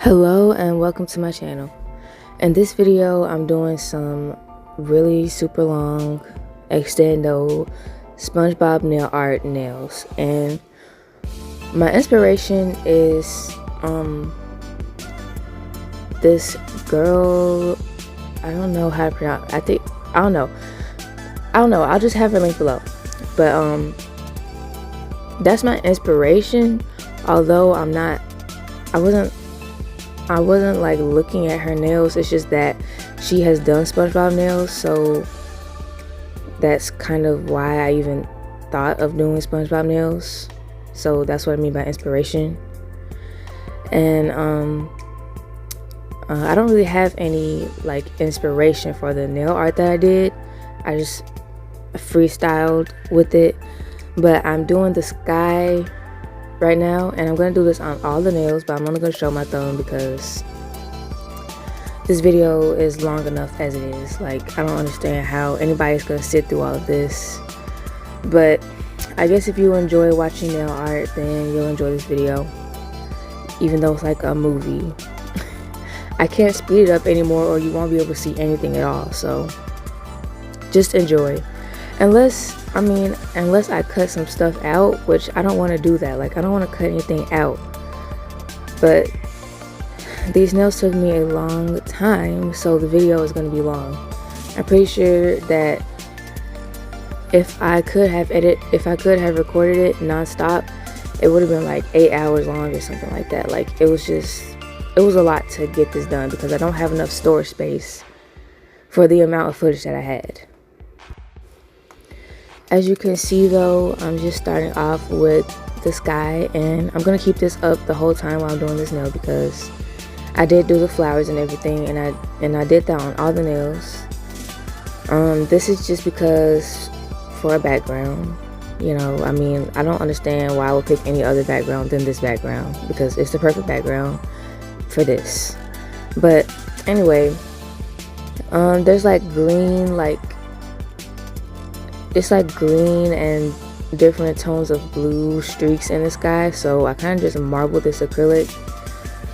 Hello and welcome to my channel. In this video I'm doing some really super long extendo SpongeBob nail art nails, and my inspiration is this girl. I don't know how to pronounce. I don't know. I'll just have her link below. But that's my inspiration. Although I wasn't like looking at her nails. It's just that she has done SpongeBob nails, so that's kind of why I even thought of doing SpongeBob nails. So that's what I mean by inspiration. And I don't really have any like inspiration for the nail art that I did. I just freestyled with it. But I'm doing the sky right now, and I'm gonna do this on all the nails, but I'm only gonna show my thumb because this video is long enough as it is. Like, I don't understand how anybody's gonna sit through all of this, but I guess if you enjoy watching nail art, then you'll enjoy this video, even though it's like a movie. I can't speed it up anymore or you won't be able to see anything at all, so just enjoy. Unless I cut some stuff out, which I don't want to do that. Like, I don't want to cut anything out. But these nails took me a long time, so the video is going to be long. I'm pretty sure that if I could have recorded it non-stop, it would have been like 8 hours long or something like that. Like, it was a lot to get this done because I don't have enough storage space for the amount of footage that I had. As you can see though, I'm just starting off with the sky, and I'm gonna keep this up the whole time while I'm doing this nail because I did do the flowers and everything, and I did that on all the nails. This is just because for a background, you know. I mean, I don't understand why I would pick any other background than this background because it's the perfect background for this. But anyway, there's like green, it's like green and different tones of blue streaks in the sky, so I kind of just marbled this acrylic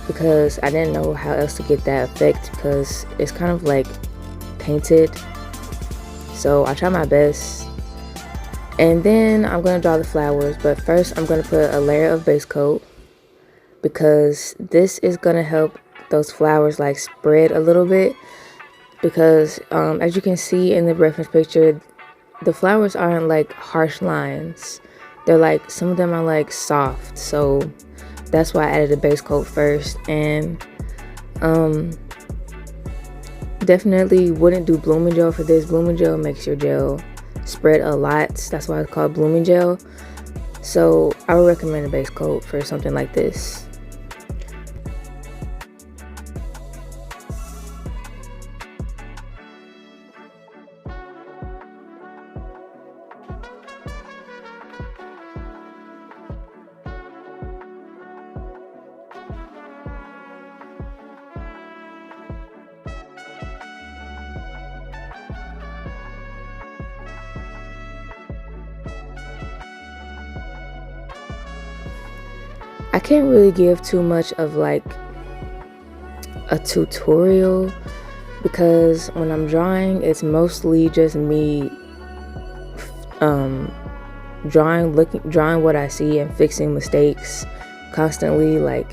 because I didn't know how else to get that effect because it's kind of like painted. So I tried my best, and then I'm going to draw the flowers, but first I'm going to put a layer of base coat because this is going to help those flowers like spread a little bit because as you can see in the reference picture, the flowers aren't like harsh lines. They're like, some of them are like soft, so that's why I added a base coat first. And definitely wouldn't do blooming gel for this. Blooming gel makes your gel spread a lot. That's why it's called blooming gel. So I would recommend a base coat for something like this. I can't really give too much of like a tutorial because when I'm drawing, it's mostly just me drawing what I see and fixing mistakes constantly. Like,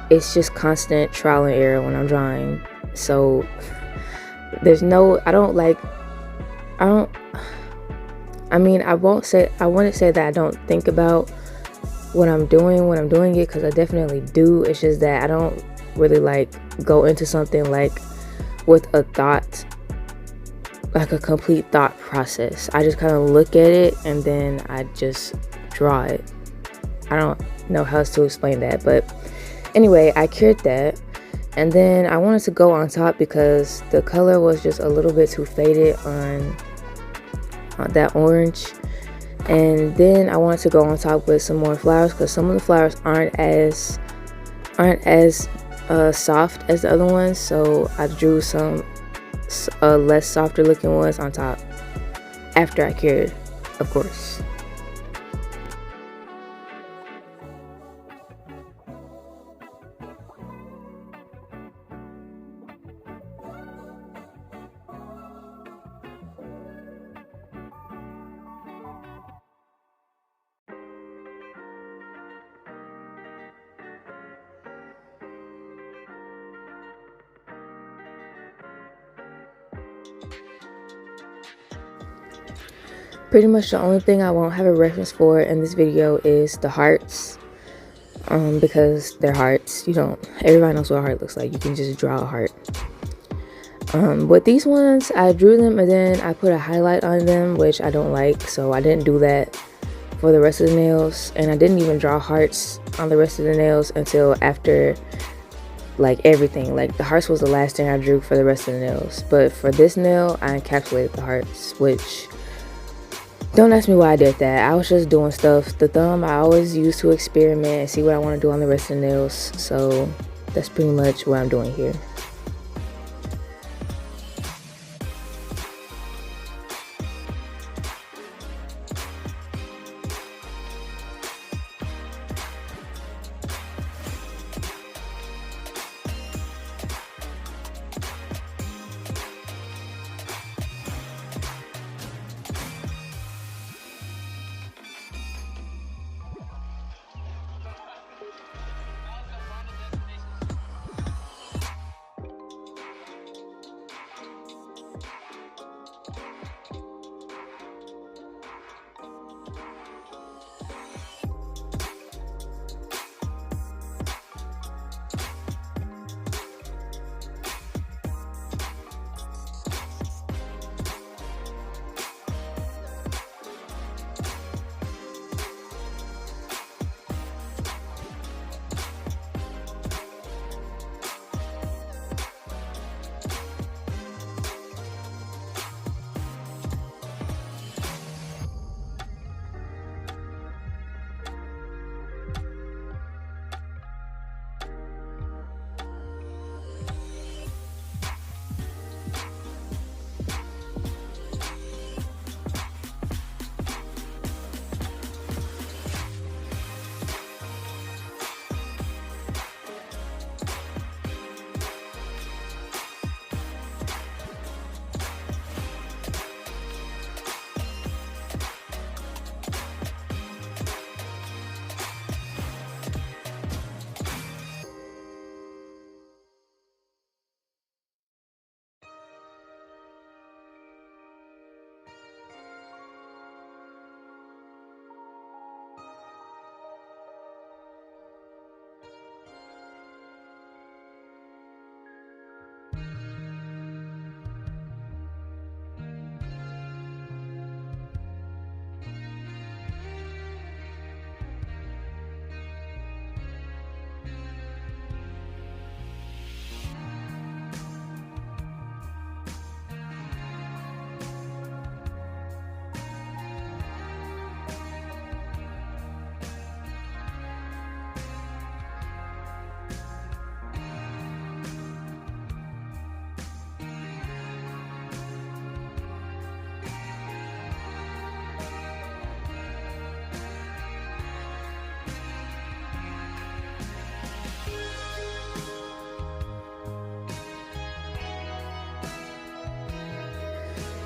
it's just constant trial and error when I'm drawing. So there's no, I wouldn't say that I don't think about what I'm doing when I'm doing it, because I definitely do. It's just that I don't really like go into something like with a thought, like a complete thought process. I just kind of look at it and then I just draw it. I don't know how else to explain that, but anyway, I cured that, and then I wanted to go on top because the color was just a little bit too faded on that orange. And then I wanted to go on top with some more flowers because some of the flowers aren't as soft as the other ones, so I drew some less softer looking ones on top after I cured, of course. Pretty much the only thing I won't have a reference for in this video is the hearts, because they're hearts. You don't, everybody knows what a heart looks like. You can just draw a heart. With these ones, I drew them and then I put a highlight on them, which I don't like, so I didn't do that for the rest of the nails. And I didn't even draw hearts on the rest of the nails until after, like, everything. Like, the hearts was the last thing I drew for the rest of the nails. But for this nail, I encapsulated the hearts, which, don't ask me why I did that. I was just doing stuff. The thumb I always use to experiment and see what I want to do on the rest of the nails. So that's pretty much what I'm doing here.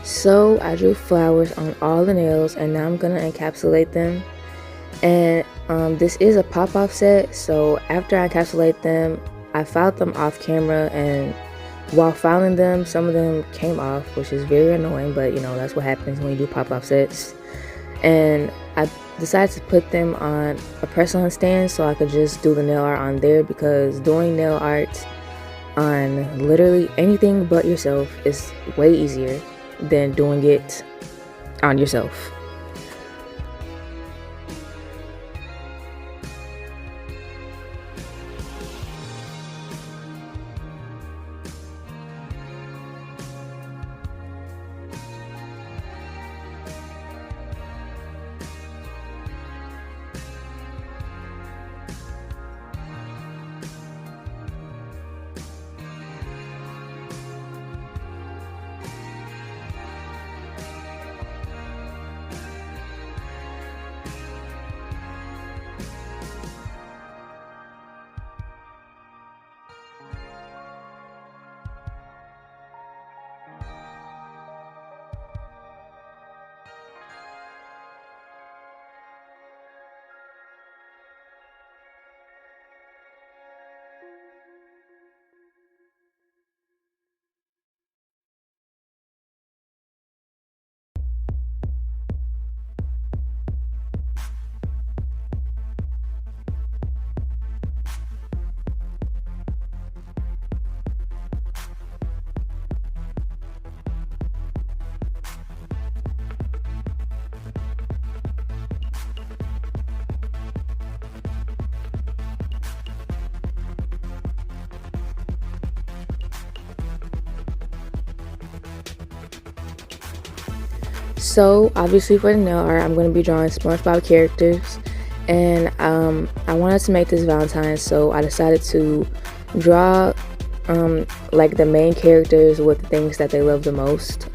So I drew flowers on all the nails, and now I'm gonna encapsulate them. And this is a pop-off set, so after I encapsulate them, I filed them off camera, and while filing them, some of them came off, which is very annoying, but you know, that's what happens when you do pop-off sets. And I decided to put them on a press-on stand so I could just do the nail art on there, because doing nail art on literally anything but yourself is way easier than doing it on yourself. So obviously for the nail art, I'm going to be drawing SpongeBob characters, and I wanted to make this Valentine, so I decided to draw like the main characters with the things that they love the most,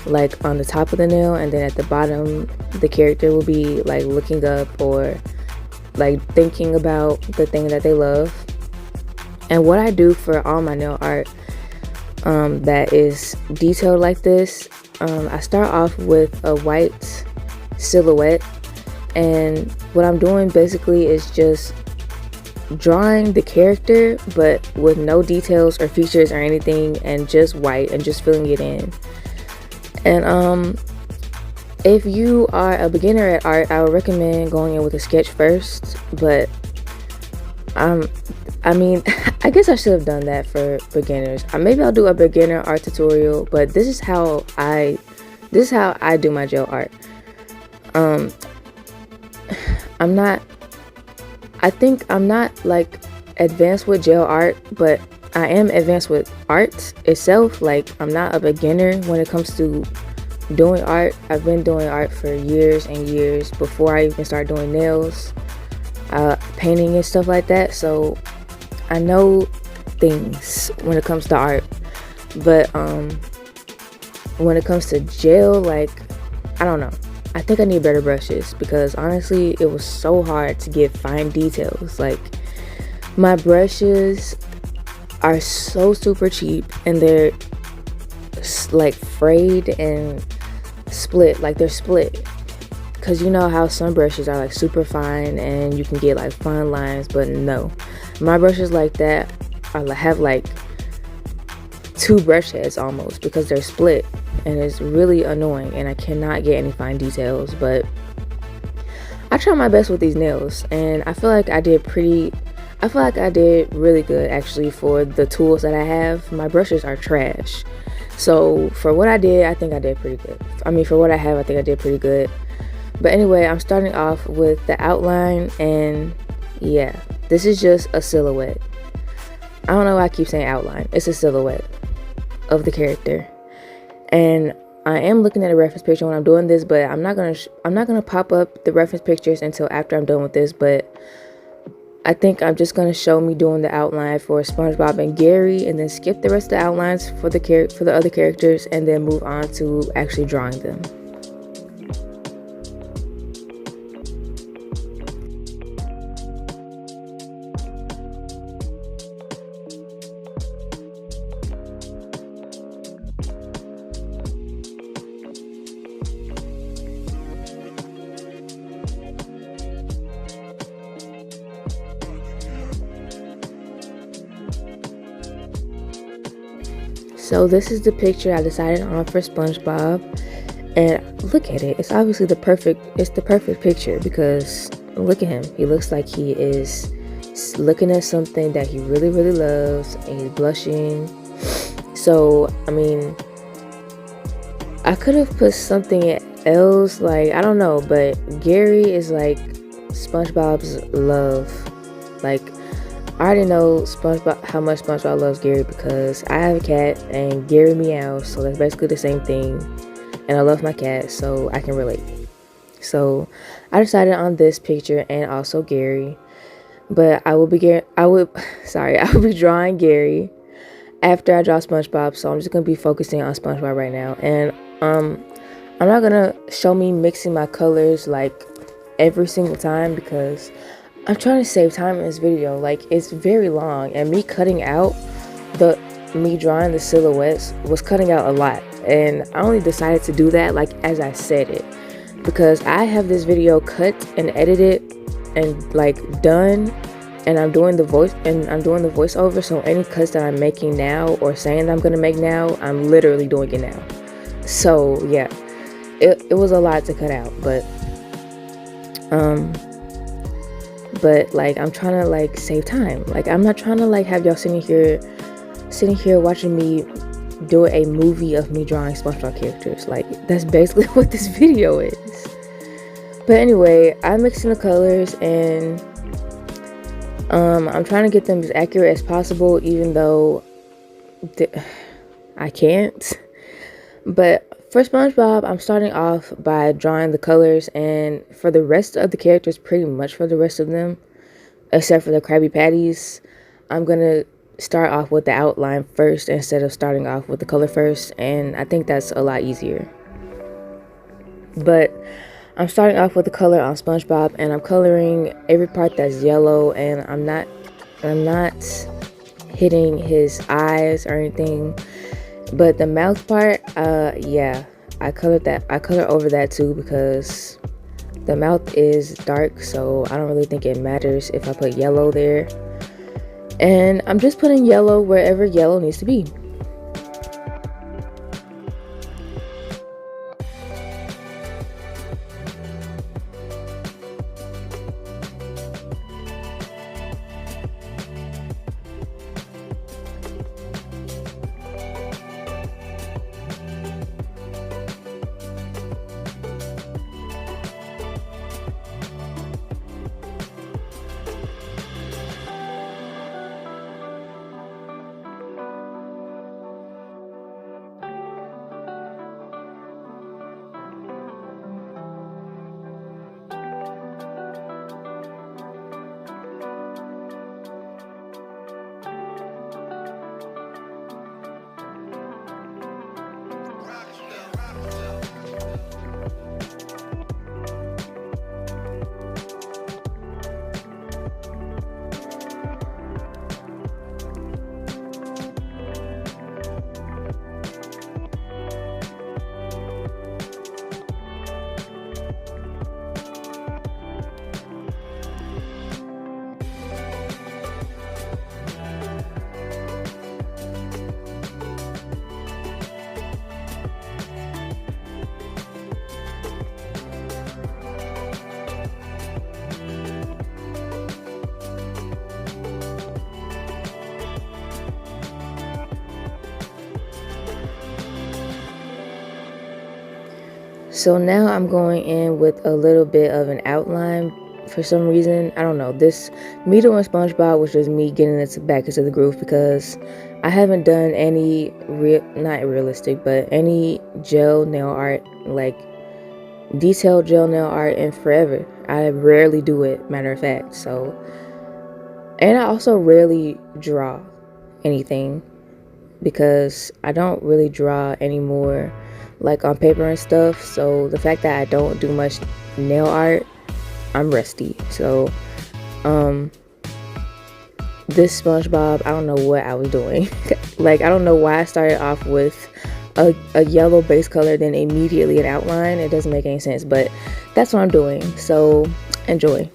like on the top of the nail, and then at the bottom the character will be like looking up or like thinking about the thing that they love. And what I do for all my nail art that is detailed like this, I start off with a white silhouette, and what I'm doing basically is just drawing the character but with no details or features or anything, and just white, and just filling it in. And if you are a beginner at art, I would recommend going in with a sketch first, but I mean, I guess I should have done that for beginners. Maybe I'll do a beginner art tutorial, but this is how I do my gel art. I think I'm not like advanced with gel art, but I am advanced with art itself. Like, I'm not a beginner when it comes to doing art. I've been doing art for years and years before I even started doing nails, painting and stuff like that. So I know things when it comes to art, but when it comes to gel, like, I don't know. I think I need better brushes, because honestly it was so hard to get fine details. Like, my brushes are so super cheap, and they're like frayed and split, like they're split, because you know how some brushes are like super fine and you can get like fine lines, but no, my brushes like that have like two brush heads almost, because they're split, and it's really annoying, and I cannot get any fine details. But I try my best with these nails, and I feel like I did really good actually for the tools that I have. My brushes are trash, so for what I did, I think I did pretty good. I mean, for what I have, I think I did pretty good. But anyway, I'm starting off with the outline, and yeah, this is just a silhouette. I don't know why I keep saying outline. It's a silhouette of the character, and I am looking at a reference picture when I'm doing this, but I'm not gonna pop up the reference pictures until after I'm done with this. But I think I'm just gonna show me doing the outline for SpongeBob and Gary, and then skip the rest of the outlines for the other characters, and then move on to actually drawing them. So this is the picture I decided on for SpongeBob, and look at it. It's obviously the perfect picture, because look at him. He looks like he is looking at something that he really, really loves, and he's blushing. So, I mean, I could have put something else, like, I don't know, but Gary is like SpongeBob's love. Like, I already know SpongeBob, how much SpongeBob loves Gary, because I have a cat and Gary meows, so that's basically the same thing. And I love my cat, so I can relate. So I decided on this picture and also Gary, but I will be drawing Gary after I draw SpongeBob. So I'm just gonna be focusing on SpongeBob right now, and I'm not gonna show me mixing my colors like every single time, because I'm trying to save time in this video. Like, it's very long, and me drawing the silhouettes was cutting out a lot, and I only decided to do that like as I said it, because I have this video cut and edited and like done, and I'm doing the voiceover, so any cuts that I'm making now or saying that I'm gonna make now, I'm literally doing it now. So yeah, it was a lot to cut out, but like, I'm trying to like save time. Like, I'm not trying to like have y'all sitting here watching me do a movie of me drawing SpongeBob characters. Like, that's basically what this video is. But anyway, I'm mixing the colors, and I'm trying to get them as accurate as possible, even though I can't. But For SpongeBob, I'm starting off by drawing the colors, and for the rest of the characters, pretty much for the rest of them, except for the Krabby Patties, I'm gonna start off with the outline first instead of starting off with the color first, and I think that's a lot easier. But I'm starting off with the color on SpongeBob, and I'm coloring every part that's yellow, and I'm not hitting his eyes or anything. But the mouth part, yeah, I colored that. I color over that too because the mouth is dark, so I don't really think it matters if I put yellow there. And I'm just putting yellow wherever yellow needs to be. So now I'm going in with a little bit of an outline. For some reason, I don't know, this me doing SpongeBob was just me getting it back into the groove because I haven't done any not realistic, but any gel nail art, like detailed gel nail art, in forever. I rarely do it, matter of fact. So, and I also rarely draw anything because I don't really draw anymore, like on paper and stuff. So the fact that I don't do much nail art, I'm rusty. So this SpongeBob, I don't know what I was doing. Like, I don't know why I started off with a yellow base color then immediately an outline. It doesn't make any sense, but that's what I'm doing. So enjoy.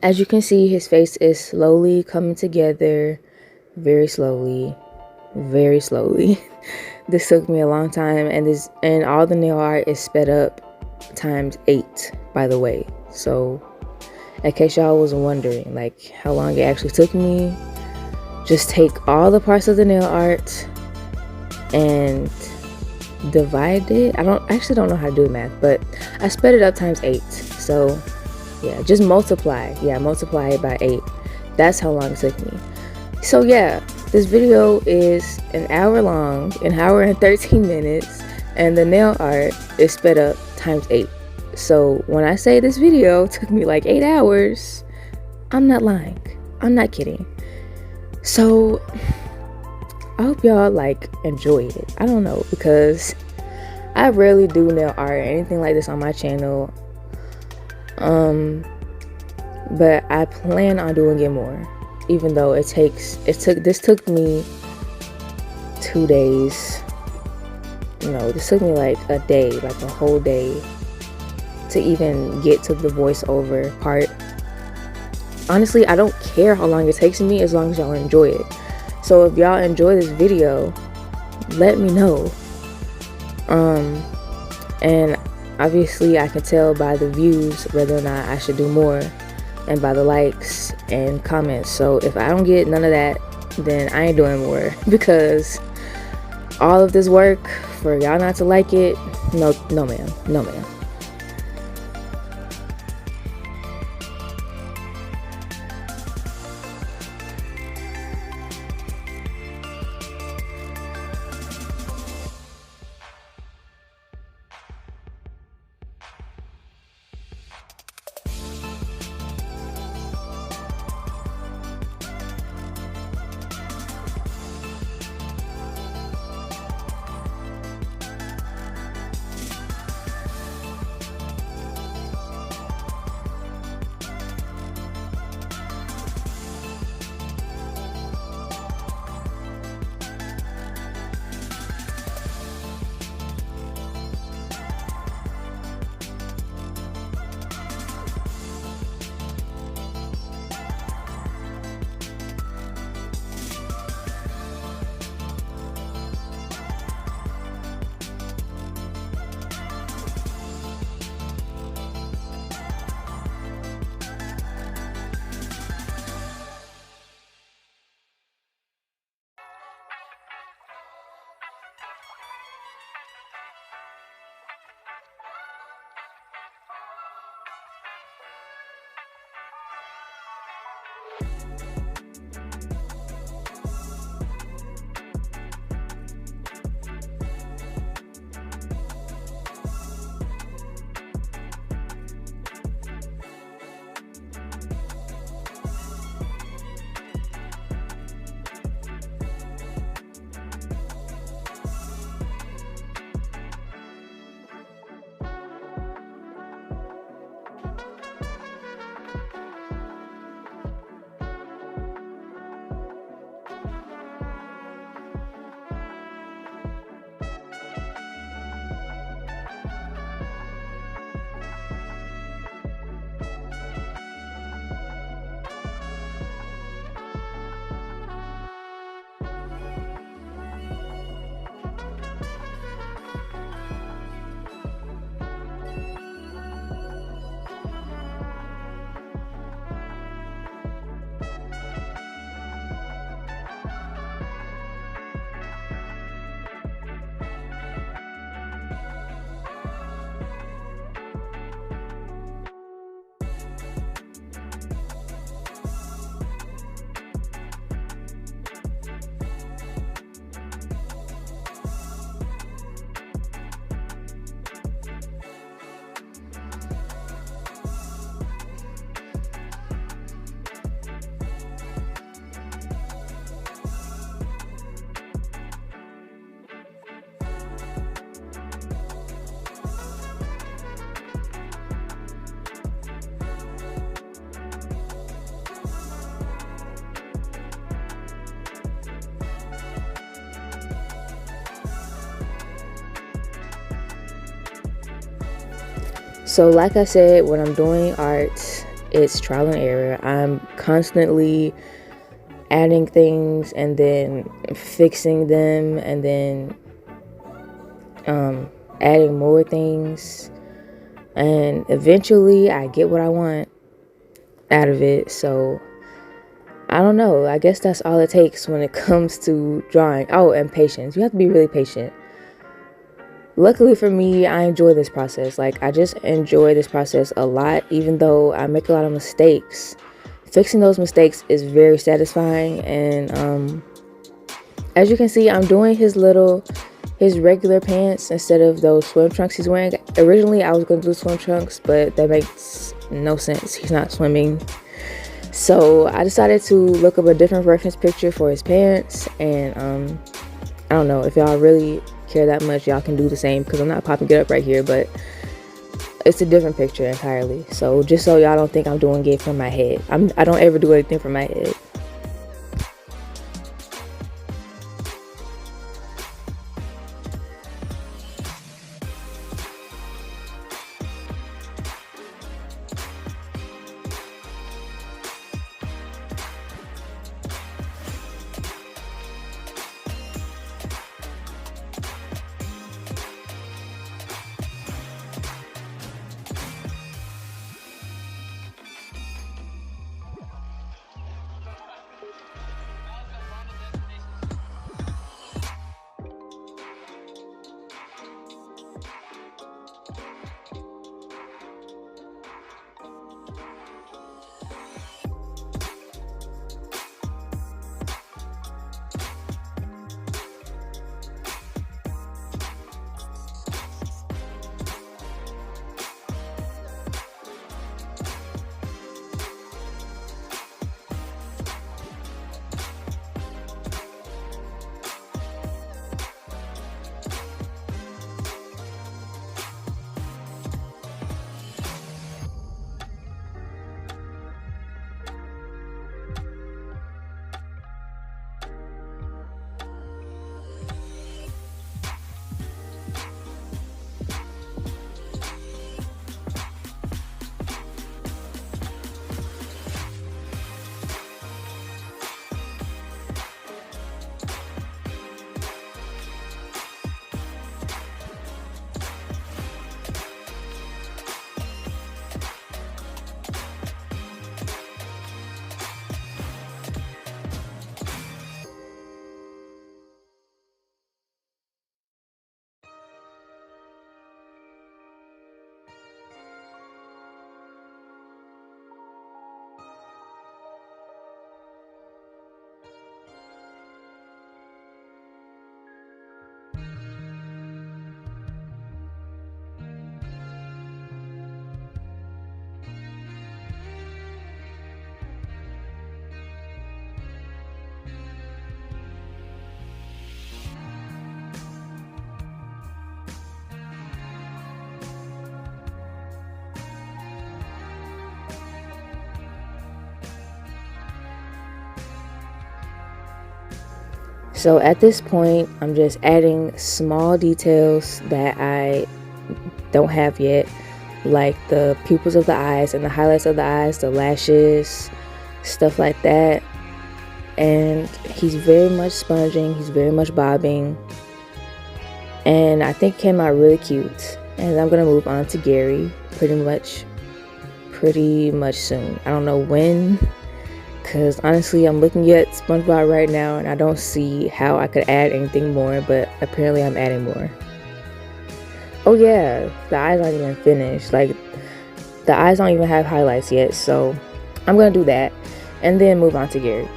As you can see, his face is slowly coming together, very slowly, very slowly. This took me a long time, and all the nail art is sped up times 8, by the way. So in case y'all was wondering like how long it actually took me, just take all the parts of the nail art and divide it. I actually don't know how to do the math, but I sped it up times 8. So yeah, just multiply it by 8. That's how long it took me. So yeah, this video is an hour long, an hour and 13 minutes, and the nail art is sped up times 8. So when I say this video took me like 8 hours, I'm not lying. I'm not kidding. So I hope y'all like enjoyed it. I don't know, because I rarely do nail art or anything like this on my channel. But I plan on doing it more, even though this took me 2 days. No, this took me like a day, like a whole day, to even get to the voiceover part. Honestly, I don't care how long it takes me as long as y'all enjoy it. So if y'all enjoy this video, let me know. And obviously I can tell by the views whether or not I should do more, and by the likes and comments. So if I don't get none of that, then I ain't doing more, because all of this work for y'all not to like it, no ma'am, no ma'am. So like I said, when I'm doing art, it's trial and error. I'm constantly adding things and then fixing them and then adding more things, and eventually I get what I want out of it. So I don't know, I guess that's all it takes when it comes to drawing. Oh, and patience. You have to be really patient. Luckily for me, I enjoy this process. Like, I just enjoy this process a lot, even though I make a lot of mistakes. Fixing those mistakes is very satisfying. And as you can see, I'm doing his regular pants instead of those swim trunks he's wearing. Originally, I was going to do swim trunks, but that makes no sense. He's not swimming. So I decided to look up a different reference picture for his pants. And I don't know, if y'all really care that much, y'all can do the same, because I'm not popping it up right here, but it's a different picture entirely. So just so y'all don't think I'm doing it from my head, I don't ever do anything from my head. So at this point, I'm just adding small details that I don't have yet, like the pupils of the eyes and the highlights of the eyes, the lashes, stuff like that. And he's very much sponging, he's very much bobbing, and I think it came out really cute. And I'm gonna move on to Gary pretty much soon. I don't know when, because honestly, I'm looking at SpongeBob right now and I don't see how I could add anything more, but apparently I'm adding more. Oh yeah, the eyes aren't even finished. Like, the eyes don't even have highlights yet, so I'm gonna do that and then move on to Gary.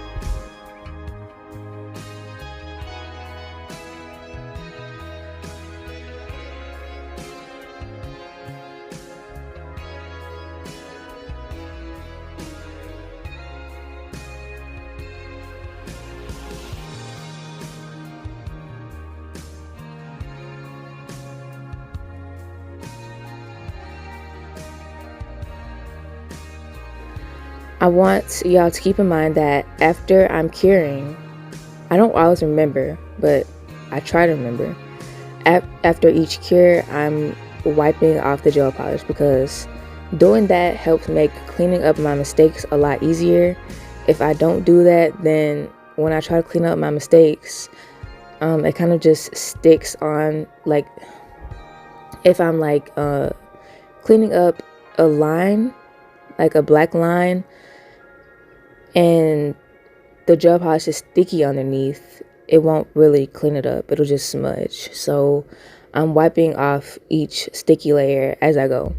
I want y'all to keep in mind that after I'm curing, I don't always remember, but I try to remember. After each cure, I'm wiping off the gel polish, because Doing that helps make cleaning up my mistakes a lot easier. If I don't do that, then when I try to clean up my mistakes, it kind of just sticks on. Like if I'm like cleaning up a line, like a black line, and the gel polish is sticky underneath, it won't really clean it up. It'll just smudge. So I'm wiping off each sticky layer as I go.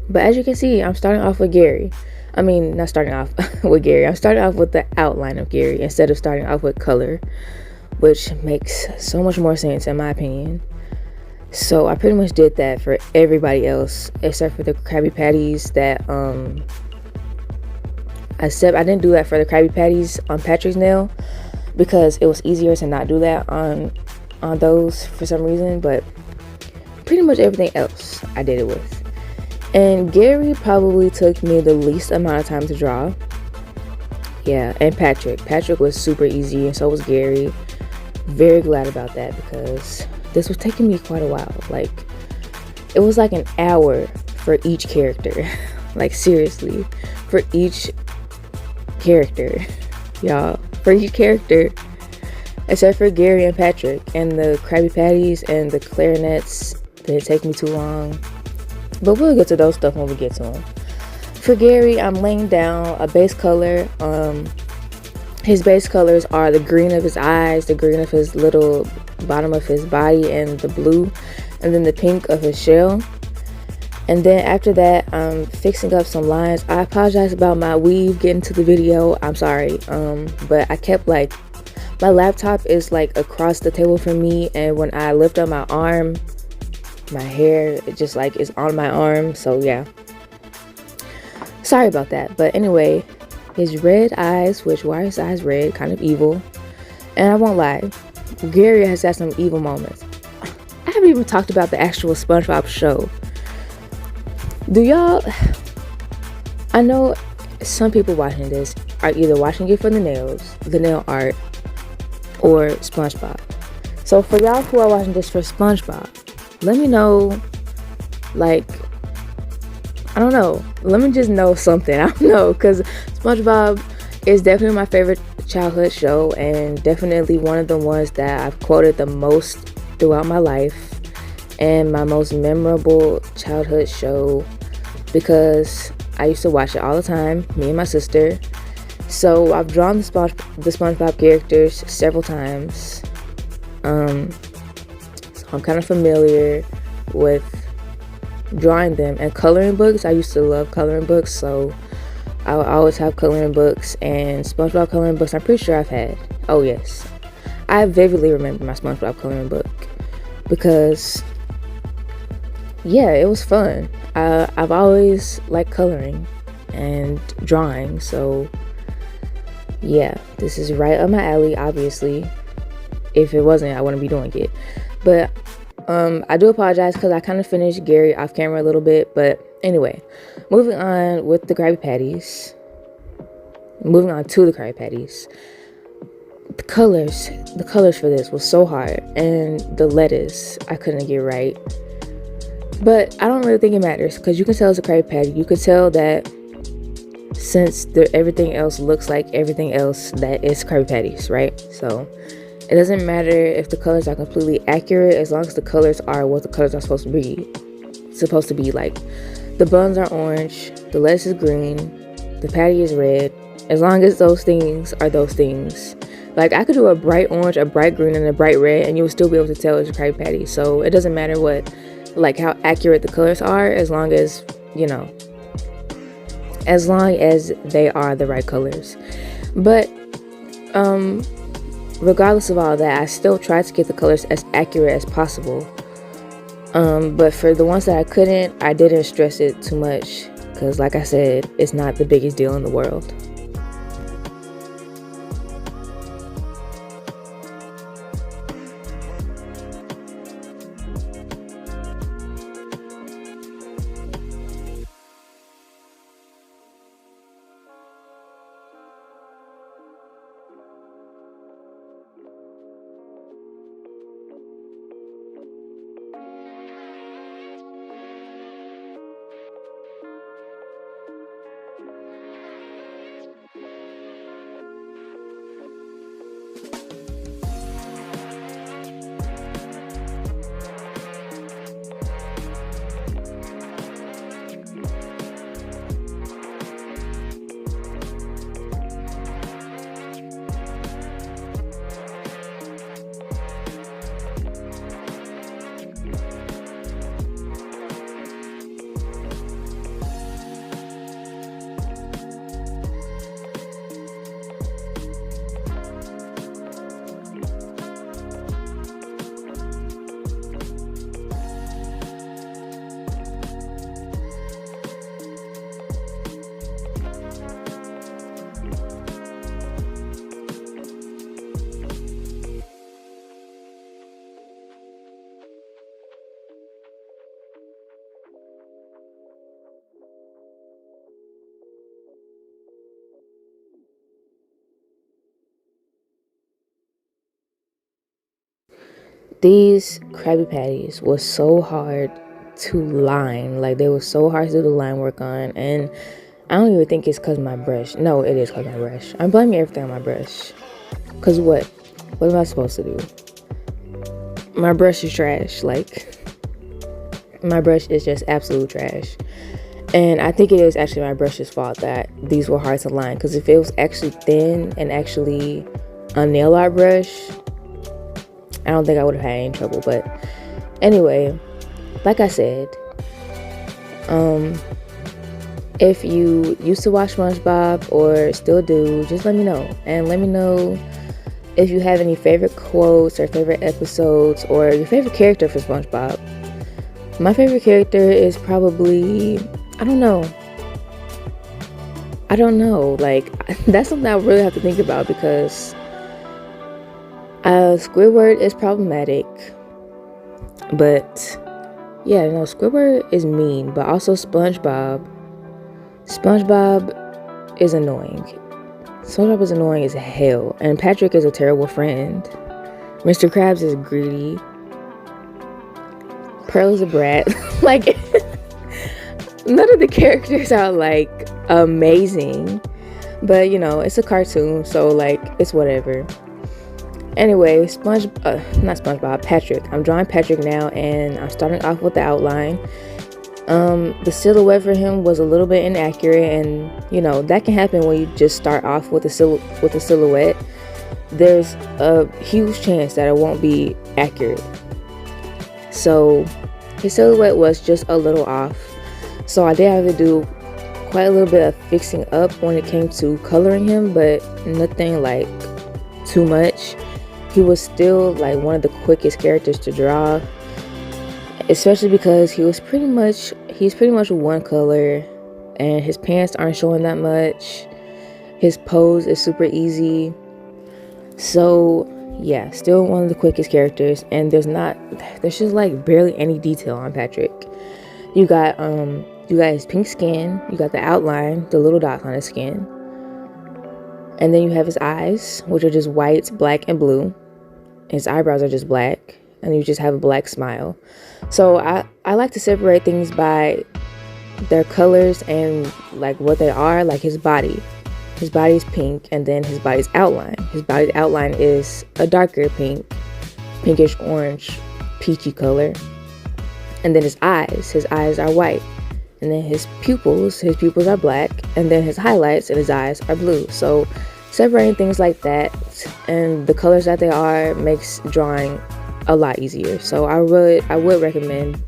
But as you can see, I'm starting off with Gary. I mean, not starting off with Gary. I'm starting off with the outline of Gary instead of starting off with color, which makes so much more sense in my opinion. So I pretty much did that for everybody else except for the Krabby Patties that I didn't do that for the Krabby Patties on Patrick's nail because it was easier to not do that on those for some reason, but pretty much everything else I did it with. And Gary probably took me the least amount of time to draw. Yeah, and Patrick was super easy, and so was Gary. Very glad about that because this was taking me quite a while. Like, it was like an hour for each character. Like, seriously, for each character, y'all, for each character, except for Gary and Patrick. And the Krabby Patties and the clarinets didn't take me too long, but we'll get to those stuff when we get to them. For Gary, I'm laying down a base color. His base colors are the green of his eyes, the green of his little bottom of his body, and the blue, and then the pink of his shell. And then after that, I'm fixing up some lines. I apologize about my weave getting to the video. I'm sorry. But I kept like, my laptop is like across the table from me, and when I lift up my arm, my hair just like is on my arm. So yeah, sorry about that. But anyway, his red eyes, which why are his eyes red? Kind of evil. And I won't lie, Gary has had some evil moments. I haven't even talked about the actual SpongeBob show. Do y'all, I know some people watching this are either watching it for the nails, the nail art, or SpongeBob. So for y'all who are watching this for SpongeBob, let me know, like, I don't know, let me just know something. I don't know, because SpongeBob is definitely my favorite childhood show, and definitely one of the ones that I've quoted the most throughout my life, and my most memorable childhood show, because I used to watch it all the time, me and my sister. So I've drawn the SpongeBob characters several times. So I'm kind of familiar with drawing them. And coloring books, I used to love coloring books, so I would always have coloring books, and SpongeBob coloring books I'm pretty sure I've had. Oh yes, I vividly remember my SpongeBob coloring book because yeah, it was fun. I've always liked coloring and drawing, so yeah, this is right up my alley. Obviously, if it wasn't, I wouldn't be doing it. But I do apologize because I kind of finished Gary off camera a little bit. But anyway, moving on with the Krabby Patties. Moving on to the Krabby Patties. The colors for this was so hard, and the lettuce I couldn't get right. But I don't really think it matters because you can tell it's a Krabby Patty. You can tell that since everything else looks like everything else, that is Krabby Patties, right? So it doesn't matter if the colors are completely accurate as long as the colors are what the colors are supposed to be. Like the buns are orange, the lettuce is green, the patty is red. As long as those things are those things. Like I could do a bright orange, a bright green, and a bright red, and you would still be able to tell it's a Krabby Patty. So it doesn't matter like how accurate the colors are, as long as, you know, as long as they are the right colors. But regardless of all that, I still tried to get the colors as accurate as possible. But for the ones that I couldn't, I didn't stress it too much because, like I said, it's not the biggest deal in the world. These Krabby Patties was so hard to line. Like, they were so hard to do the line work on. And I don't even think it's because of my brush. No, it is because of my brush. I'm blaming everything on my brush. Because what? What am I supposed to do? My brush is trash. Like, my brush is just absolute trash. And I think it is actually my brush's fault that these were hard to line. Because if it was actually thin and actually a nail art brush, I don't think I would have had any trouble. But anyway, like I said, if you used to watch SpongeBob or still do, just let me know. And let me know if you have any favorite quotes or favorite episodes or your favorite character for SpongeBob. My favorite character is probably, I don't know. Like, that's something I really have to think about, because Squidward is problematic. But yeah, no, Squidward is mean, but also SpongeBob is annoying. SpongeBob is annoying as hell, and Patrick is a terrible friend. Mr. Krabs is greedy. Pearl is a brat. Like, none of the characters are like amazing, but you know, it's a cartoon, so like, it's whatever. Anyway, not SpongeBob, Patrick. I'm drawing Patrick now, and I'm starting off with the outline. The silhouette for him was a little bit inaccurate, and you know, that can happen when you just start off with a silhouette. There's a huge chance that it won't be accurate. So his silhouette was just a little off. So I did have to do quite a little bit of fixing up when it came to coloring him, but nothing like too much. He was still like one of the quickest characters to draw, especially because he's pretty much one color, and his pants aren't showing that much. His pose is super easy. So yeah, still one of the quickest characters, and there's just like barely any detail on Patrick. You got his pink skin, you got the outline, the little dots on his skin, and then you have his eyes, which are just white, black, and blue. His eyebrows are just black, and you just have a black smile. So I like to separate things by their colors and like what they are. Like his body is pink, and then his body's outline is a darker pink, pinkish orange, peachy color. And then his eyes are white, and then his pupils are black, and then his highlights and his eyes are blue. So separating things like that and the colors that they are makes drawing a lot easier. So I would recommend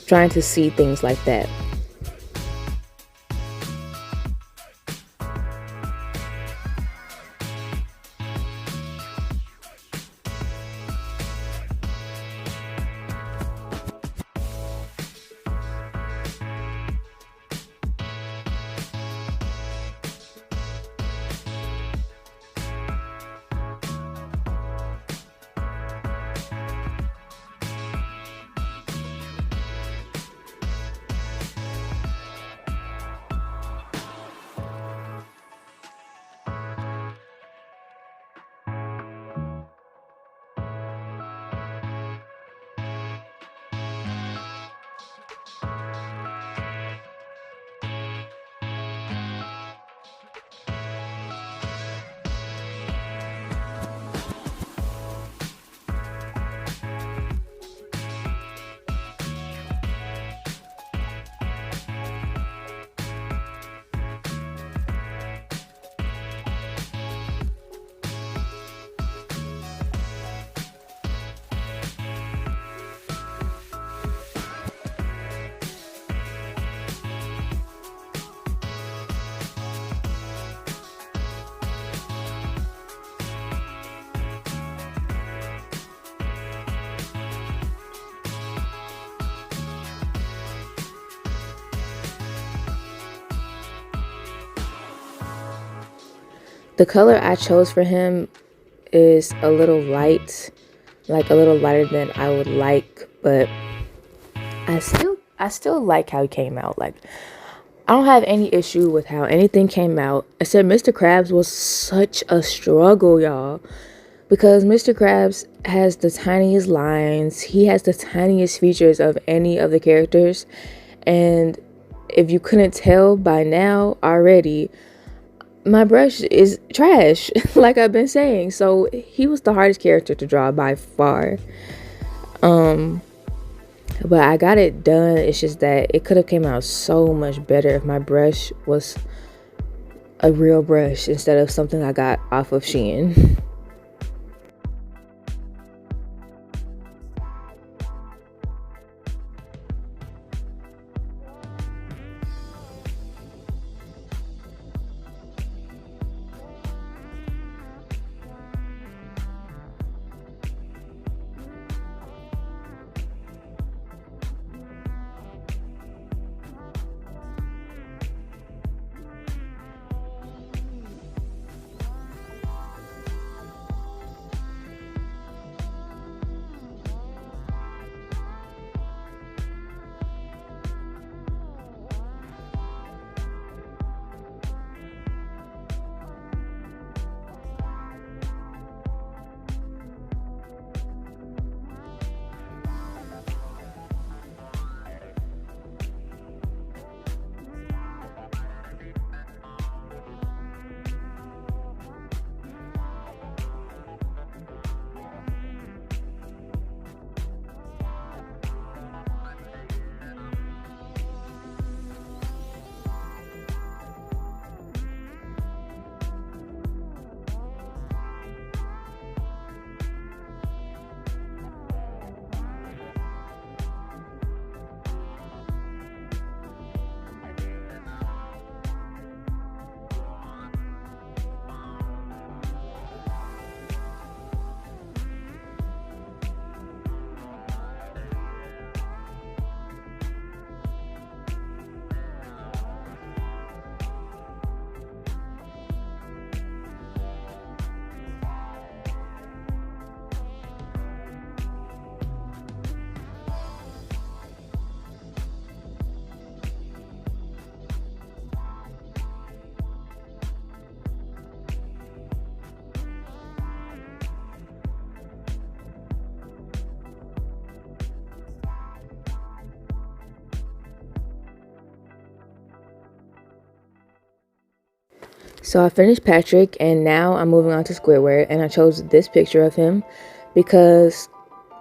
trying to see things like that. The color I chose for him is a little light, like a little lighter than I would like, but I still like how he came out. Like, I don't have any issue with how anything came out, except Mr. Krabs was such a struggle, y'all. because Mr. Krabs has the tiniest lines. He has the tiniest features of any of the characters. And if you couldn't tell by now already, my brush is trash, like I've been saying. So he was the hardest character to draw by far. But I got it done. It's just that it could have came out so much better if my brush was a real brush instead of something I got off of Shein. So I finished Patrick, and now I'm moving on to Squidward, and I chose this picture of him because,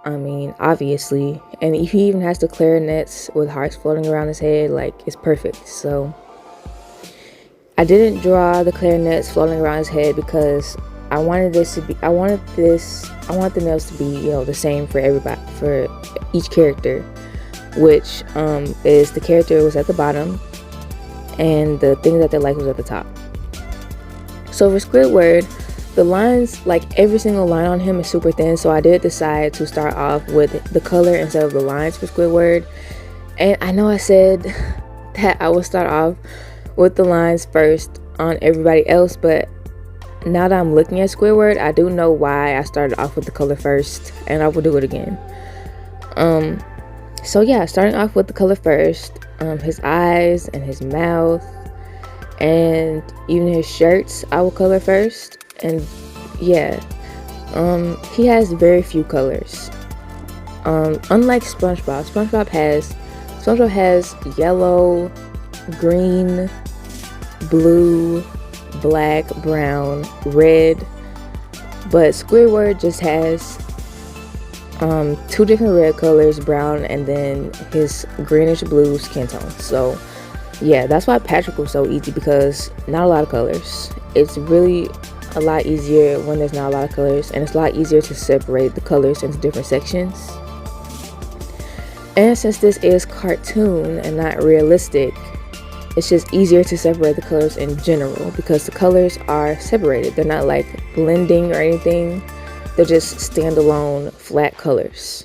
I mean, obviously, and he even has the clarinets with hearts floating around his head, like, it's perfect. So I didn't draw the clarinets floating around his head because I wanted the nails to be, you know, the same for everybody, for each character, which is the character was at the bottom and the thing that they like was at the top. So for Squidward, the lines, like every single line on him is super thin, so I did decide to start off with the color instead of the lines for Squidward. And I know I said that I would start off with the lines first on everybody else, but now that I'm looking at Squidward, I do know why I started off with the color first, and I will do it again. So yeah, starting off with the color first, his eyes and his mouth and even his shirts I will color first. And yeah, he has very few colors, unlike SpongeBob. SpongeBob has yellow, green, blue, black, brown, red, but Squidward just has 2 different red colors, brown, and then his greenish blue skin tone. So yeah, that's why Patrick was so easy, because not a lot of colors. It's really a lot easier when there's not a lot of colors, and it's a lot easier to separate the colors into different sections. And since this is cartoon and not realistic, it's just easier to separate the colors in general because the colors are separated. They're not like blending or anything. They're just standalone flat colors.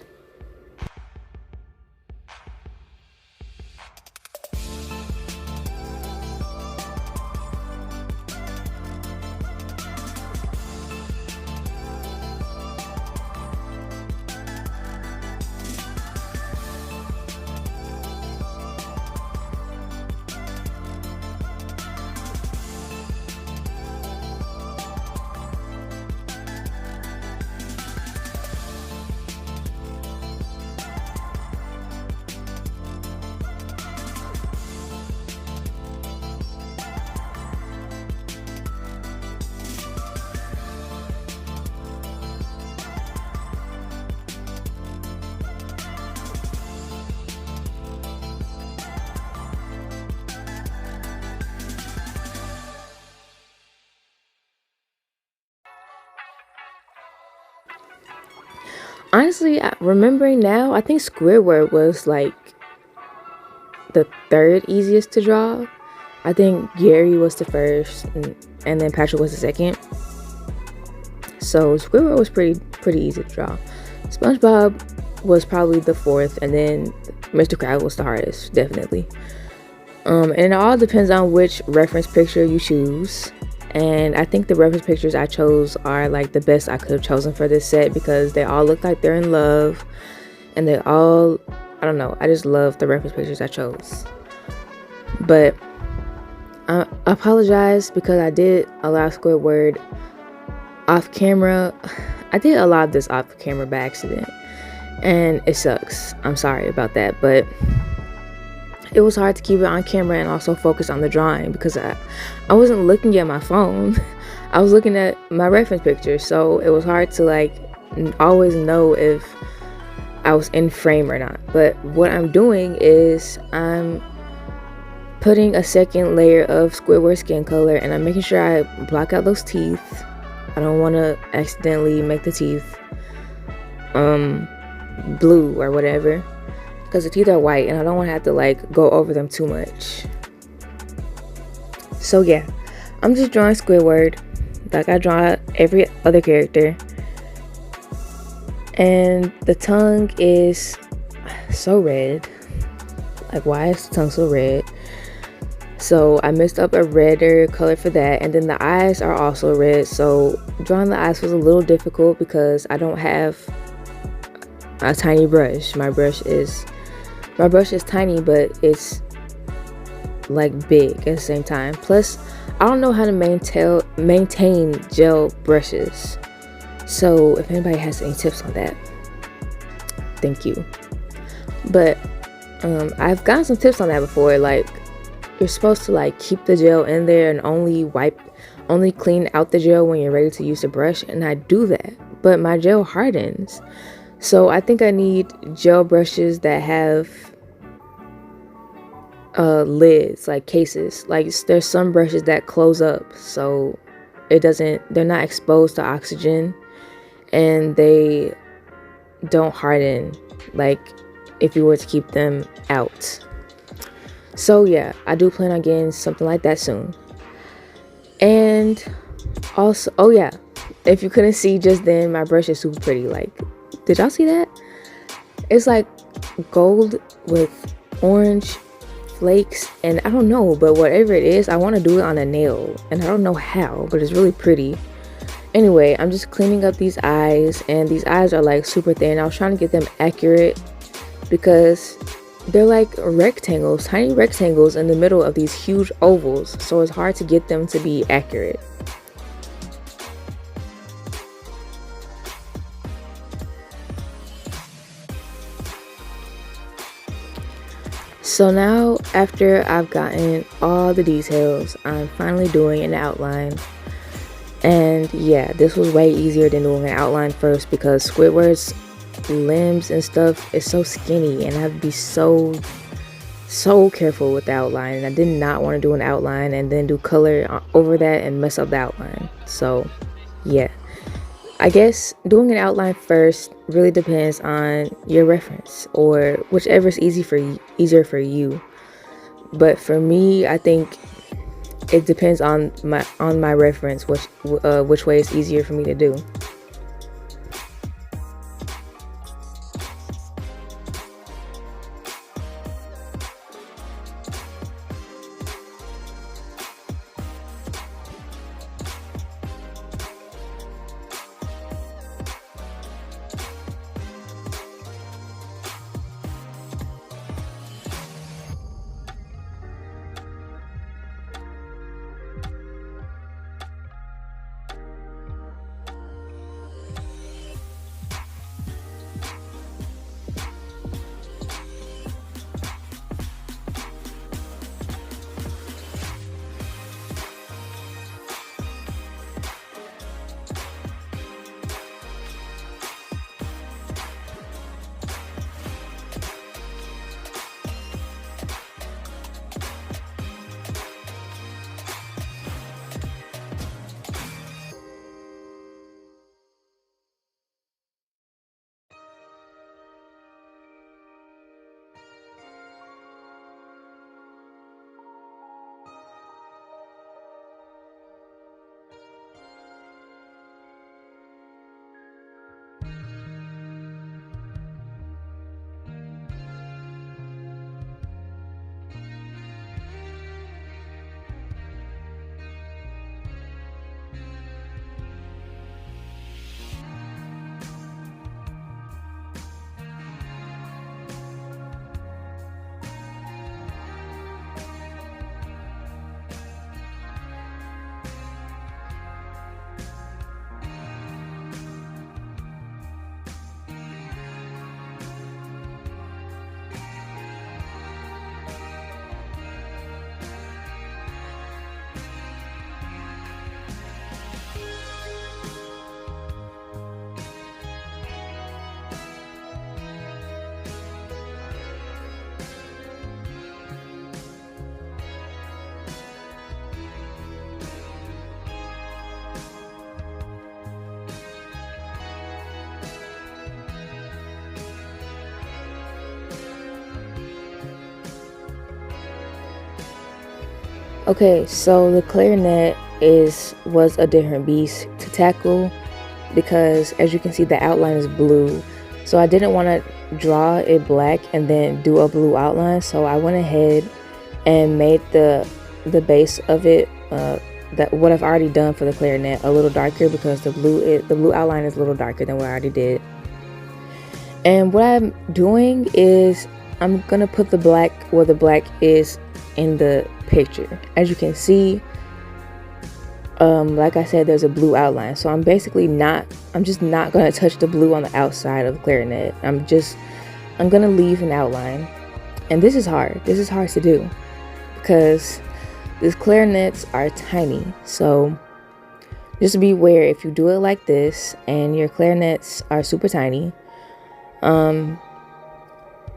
Honestly, remembering now, I think Squidward was like the third easiest to draw. I think Gary was the first, and then Patrick was the second. So Squidward was pretty easy to draw. SpongeBob was probably the fourth, and then Mr. Krabs was the hardest, definitely. And it all depends on which reference picture you choose. And I think the reference pictures I chose are like the best I could have chosen for this set because they all look like they're in love, and they all, I don't know, I just love the reference pictures I chose. But I apologize because I did allow Squidward off camera. I did a lot of this off camera by accident, and it sucks. I'm sorry about that, but it was hard to keep it on camera and also focus on the drawing because I wasn't looking at my phone. I was looking at my reference pictures, so it was hard to like always know if I was in frame or not. But what I'm doing is I'm putting a second layer of Squidward skin color, and I'm making sure I block out those teeth. I don't want to accidentally make the teeth blue or whatever, because the teeth are white and I don't want to have to like go over them too much. So yeah, I'm just drawing Squidward like I draw every other character. And the tongue is so red. Like, why is the tongue so red? So I mixed up a redder color for that, and then the eyes are also red. So drawing the eyes was a little difficult because I don't have a tiny brush. My brush is tiny, but it's like big at the same time. Plus, I don't know how to maintain gel brushes. So if anybody has any tips on that, thank you. But I've gotten some tips on that before. Like, you're supposed to like keep the gel in there and only clean out the gel when you're ready to use the brush, and I do that, but my gel hardens. So I think I need gel brushes that have lids, like cases. Like, there's some brushes that close up so they're not exposed to oxygen, and they don't harden like if you were to keep them out. So yeah, I do plan on getting something like that soon. And also, oh yeah, if you couldn't see just then, my brush is super pretty. Like, did y'all see that? It's like gold with orange flakes, and I don't know, but whatever it is, I want to do it on a nail, and I don't know how, but it's really pretty. Anyway, I'm just cleaning up these eyes, and these eyes are like super thin. I was trying to get them accurate because they're like rectangles, tiny rectangles in the middle of these huge ovals, so it's hard to get them to be accurate. So now, after I've gotten all the details, I'm finally doing an outline. And yeah, this was way easier than doing an outline first because Squidward's limbs and stuff is so skinny, and I have to be so careful with the outline, and I did not want to do an outline and then do color over that and mess up the outline. So yeah, I guess doing an outline first really depends on your reference or whichever is easier for you. But for me, I think it depends on my reference which way is easier for me to do. Okay, so the clarinet was a different beast to tackle because as you can see the outline is blue. So I didn't want to draw it black and then do a blue outline. So I went ahead and made the base of it that what I've already done for the clarinet a little darker because the blue outline is a little darker than what I already did. And what I'm doing is I'm gonna put the black where the black is in the picture. As you can see, like I said, there's a blue outline, so I'm just not gonna touch the blue on the outside of the clarinet. I'm gonna leave an outline. And this is hard to do because these clarinets are tiny, so just be aware if you do it like this and your clarinets are super tiny,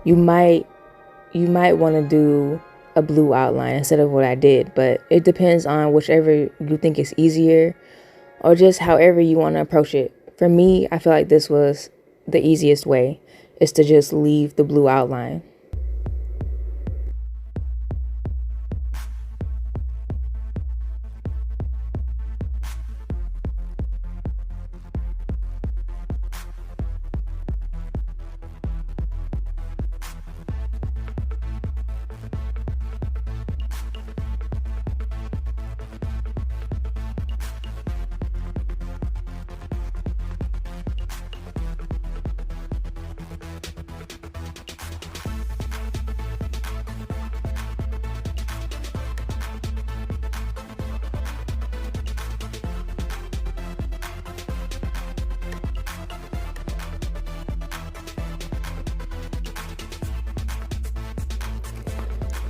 you might want to do a blue outline instead of what I did, but it depends on whichever you think is easier or just however you want to approach it. For me, I feel like this was the easiest way, is to just leave the blue outline.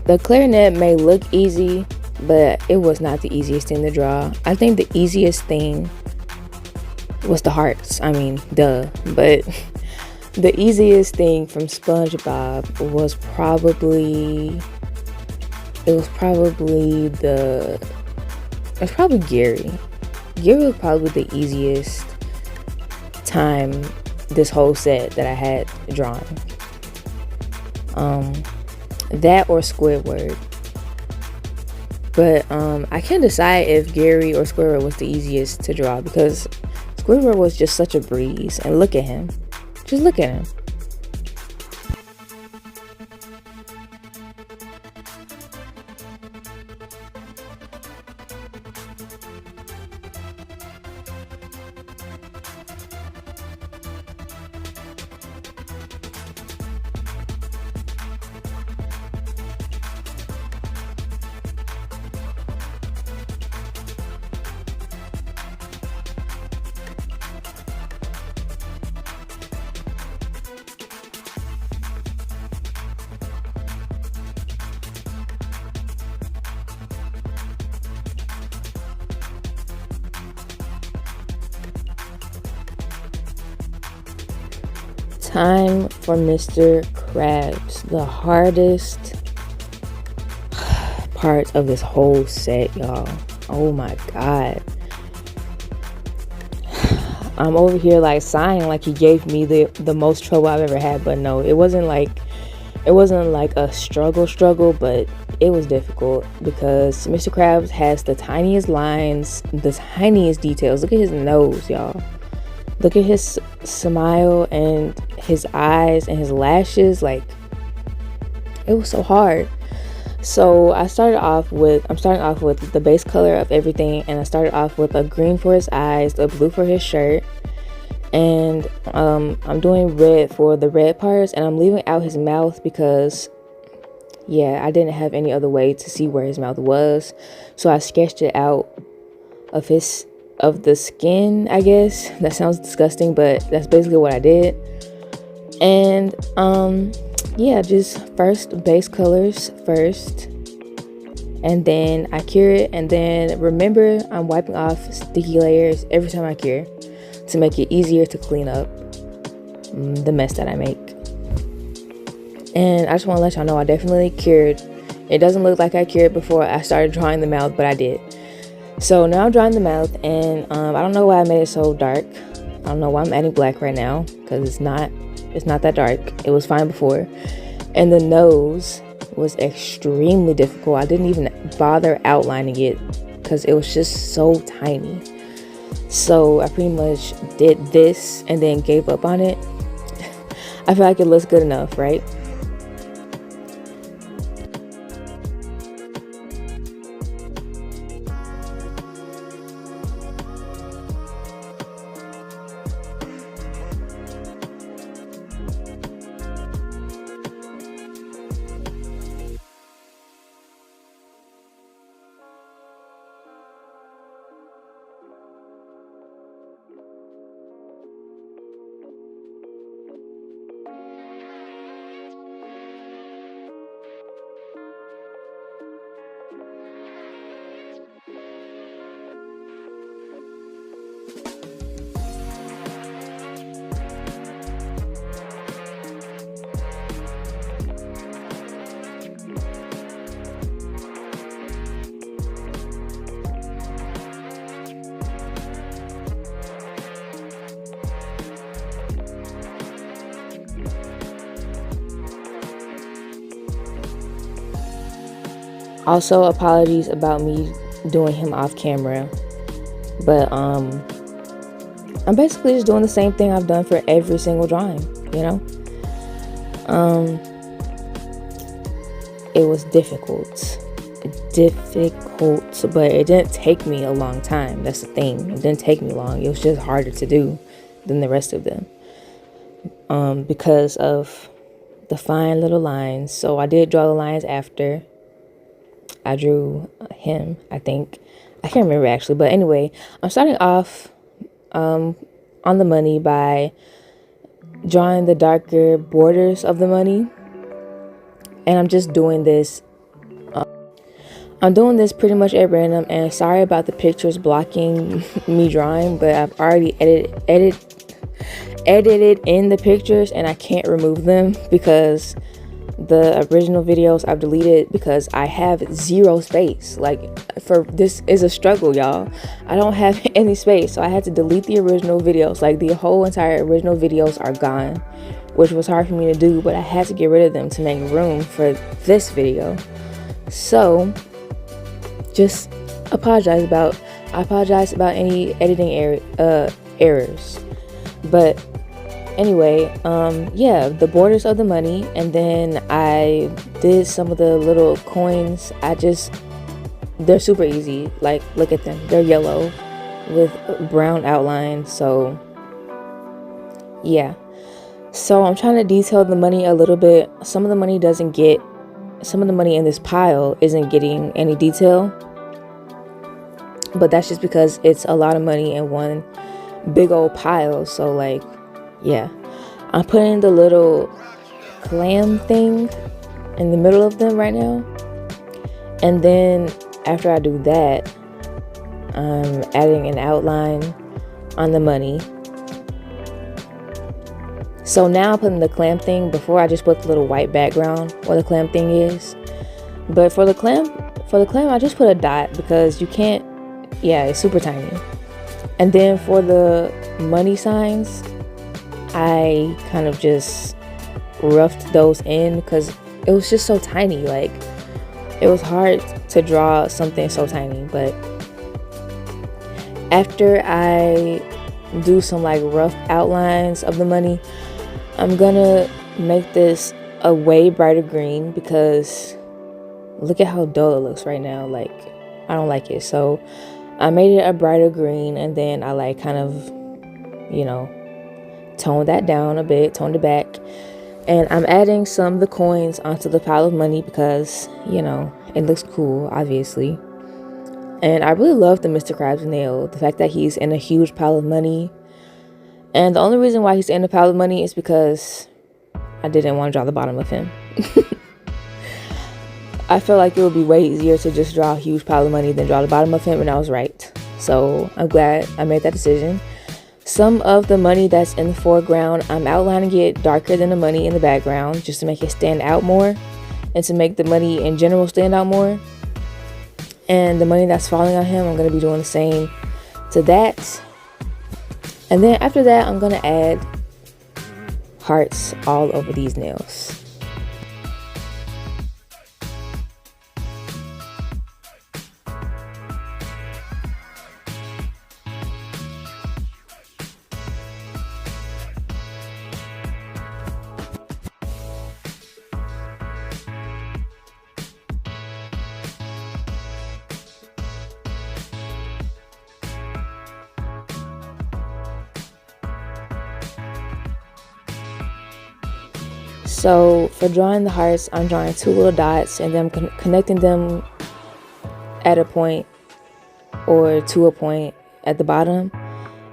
The clarinet may look easy, but it was not the easiest thing to draw. I think the easiest thing was the hearts. I mean, duh. But the easiest thing from SpongeBob was probably Gary. Gary was probably the easiest time this whole set that I had drawn. That or Squidward. But I can't decide if Gary or Squidward was the easiest to draw because Squidward was just such a breeze. And look at him. Just look at him. Time for Mr. Krabs. The hardest part of this whole set, y'all. Oh my god. I'm over here like sighing like he gave me the most trouble I've ever had, but no, it wasn't like a struggle, but it was difficult because Mr. Krabs has the tiniest lines, the tiniest details. Look at his nose, y'all. Look at his smile and his eyes and his lashes. Like, it was so hard. So I'm starting off with the base color of everything, and I started off with a green for his eyes, a blue for his shirt, and I'm doing red for the red parts, and I'm leaving out his mouth because I didn't have any other way to see where his mouth was, so I sketched it out of the skin, I guess. That sounds disgusting, but that's basically what I did. And just first base colors first, and then I cure it, and then remember I'm wiping off sticky layers every time I cure to make it easier to clean up the mess that I make. And I just want to let y'all know I definitely cured. It doesn't look like I cured before I started drawing the mouth, but I did. So now I'm drawing the mouth, and I don't know why I made it so dark. I don't know why I'm adding black right now, because it's not that dark. It was fine before. And the nose, was extremely difficult. I didn't even bother outlining it because it was just so tiny. So I pretty much did this and then gave up on it. I feel like it looks good enough, right? Also, apologies about me doing him off camera, but I'm basically just doing the same thing I've done for every single drawing, you know. It was difficult, but it didn't take me a long time. That's the thing. It didn't take me long. It was just harder to do than the rest of them, because of the fine little lines. So I did draw the lines after I drew him, I think. I can't remember actually, but anyway, I'm starting off on the money by drawing the darker borders of the money, and I'm just doing this. I'm doing this pretty much at random, and sorry about the pictures blocking me drawing, but I've already edited in the pictures, and I can't remove them because the original videos I've deleted because I have zero space. Like, for this is a struggle, y'all. I don't have any space, so I had to delete the original videos. Like, the whole entire original videos are gone, which was hard for me to do, but I had to get rid of them to make room for this video. So just apologize about any editing errors. But anyway, yeah, the borders of the money, and then I did some of the little coins. They're super easy. Like, look at them. They're yellow with brown outline. So yeah. So I'm trying to detail the money a little bit. Some of the money in this pile isn't getting any detail, but that's just because it's a lot of money in one big old pile. So, like, yeah, I'm putting the little clam thing in the middle of them right now, and then after I do that, I'm adding an outline on the money. So now I'm putting the clam thing. Before, I just put the little white background where the clam thing is, but for the clam I just put a dot because you can't, yeah, it's super tiny. And then for the money signs, I kind of just roughed those in because it was just so tiny. Like, it was hard to draw something so tiny. But after I do some like rough outlines of the money, I'm gonna make this a way brighter green because look at how dull it looks right now. Like, I don't like it. So I made it a brighter green, and then I like kind of, you know, toned that down a bit, toned it back. And I'm adding some of the coins onto the pile of money because, you know, it looks cool, obviously. And I really love the Mr. Krabs nail, the fact that he's in a huge pile of money. And the only reason why he's in a pile of money is because I didn't want to draw the bottom of him. I felt like it would be way easier to just draw a huge pile of money than draw the bottom of him, and I was right. So I'm glad I made that decision. Some of the money that's in the foreground, I'm outlining it darker than the money in the background just to make it stand out more and to make the money in general stand out more. And the money that's falling on him, I'm going to be doing the same to that. And then after that, I'm going to add hearts all over these nails. So for drawing the hearts, I'm drawing 2 little dots and then I'm connecting them at a point or to a point at the bottom,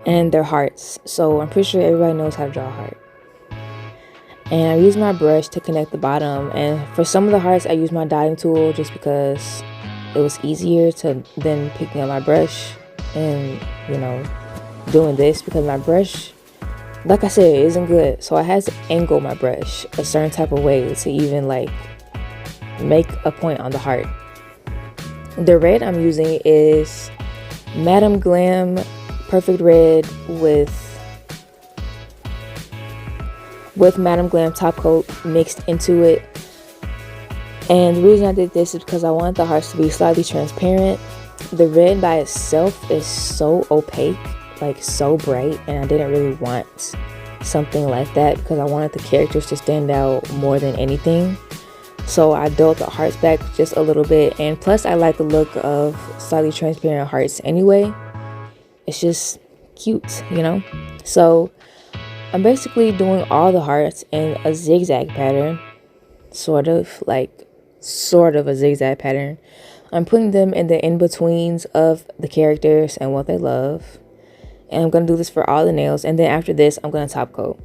and they're hearts. So I'm pretty sure everybody knows how to draw a heart. And I use my brush to connect the bottom, and for some of the hearts I use my dotting tool just because it was easier than picking up my brush and, you know, doing this, because my brush, like I said, isn't good. So I had to angle my brush a certain type of way to even like make a point on the heart. The red I'm using is Madam Glam Perfect Red with Madam Glam top coat mixed into it. And the reason I did this is because I wanted the hearts to be slightly transparent. The red by itself is so opaque, like so bright, and I didn't really want something like that because I wanted the characters to stand out more than anything. So I dulled the hearts back just a little bit, and plus I like the look of slightly transparent hearts anyway. It's just cute, you know? So I'm basically doing all the hearts in a zigzag pattern, sort of a zigzag pattern. I'm putting them in the in-betweens of the characters and what they love. And I'm going to do this for all the nails, and then after this I'm going to top coat.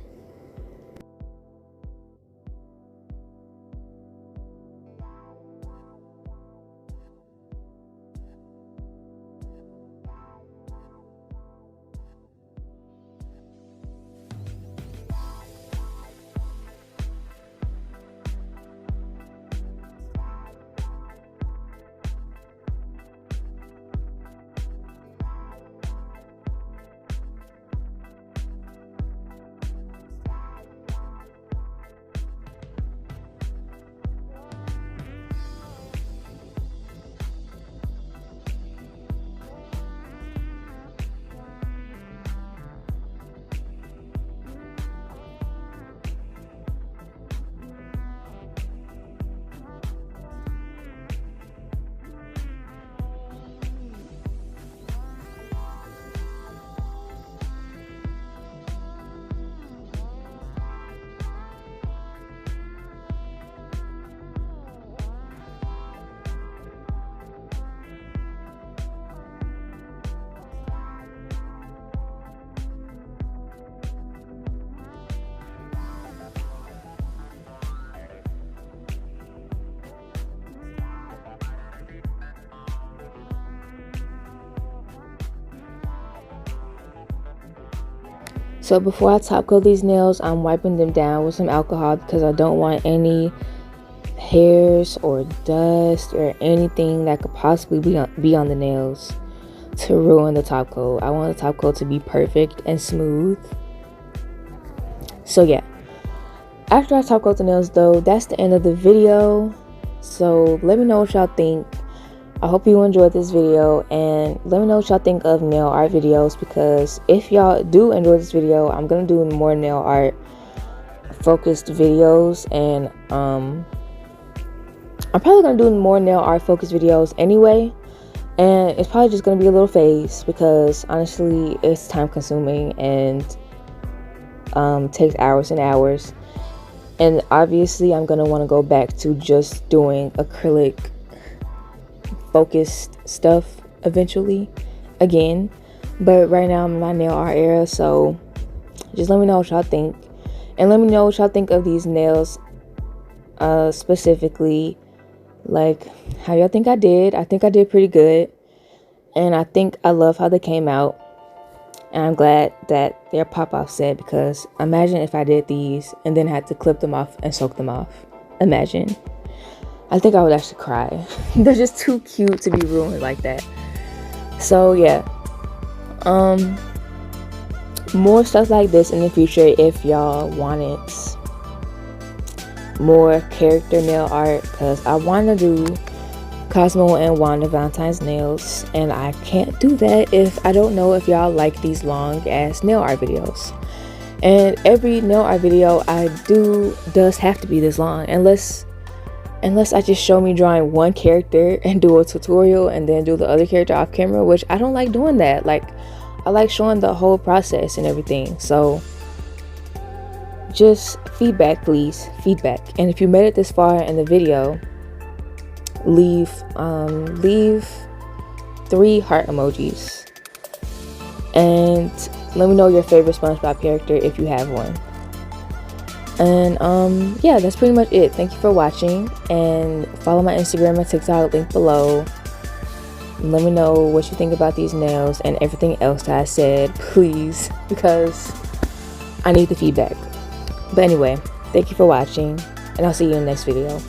So before I top coat these nails, I'm wiping them down with some alcohol because I don't want any hairs or dust or anything that could possibly be on the nails to ruin the top coat. I want the top coat to be perfect and smooth. So yeah, after I top coat the nails though, that's the end of the video. So let me know what y'all think. I hope you enjoyed this video, and let me know what y'all think of nail art videos, because if y'all do enjoy this video, I'm gonna do more nail art focused videos, and I'm probably gonna do more nail art focused videos anyway, and it's probably just gonna be a little phase because honestly it's time consuming and takes hours and hours, and obviously I'm gonna want to go back to just doing acrylic focused stuff eventually again. But right now I'm in my nail art era, so just let me know what y'all think, and let me know what y'all think of these nails, specifically like how y'all think I did. I think I did pretty good, and I think I love how they came out, and I'm glad that they're pop off set, because imagine if I did these and then had to clip them off and soak them off. Imagine. I think I would actually cry. They're just too cute to be ruined like that. So yeah, more stuff like this in the future if y'all wanted more character nail art, because I want to do Cosmo and Wanda Valentine's nails, and I can't do that if I don't know if y'all like these long ass nail art videos. And every nail art video I do does have to be this long, unless I just show me drawing one character and do a tutorial and then do the other character off camera, which I don't like doing that. Like, I like showing the whole process and everything. So just feedback, please. Feedback. And if you made it this far in the video, leave 3 heart emojis. And let me know your favorite SpongeBob character if you have one. And yeah, that's pretty much it. Thank you for watching, and follow my Instagram and TikTok, link below. Let me know what you think about these nails and everything else that I said, please, because I need the feedback. But anyway, thank you for watching, and I'll see you in the next video.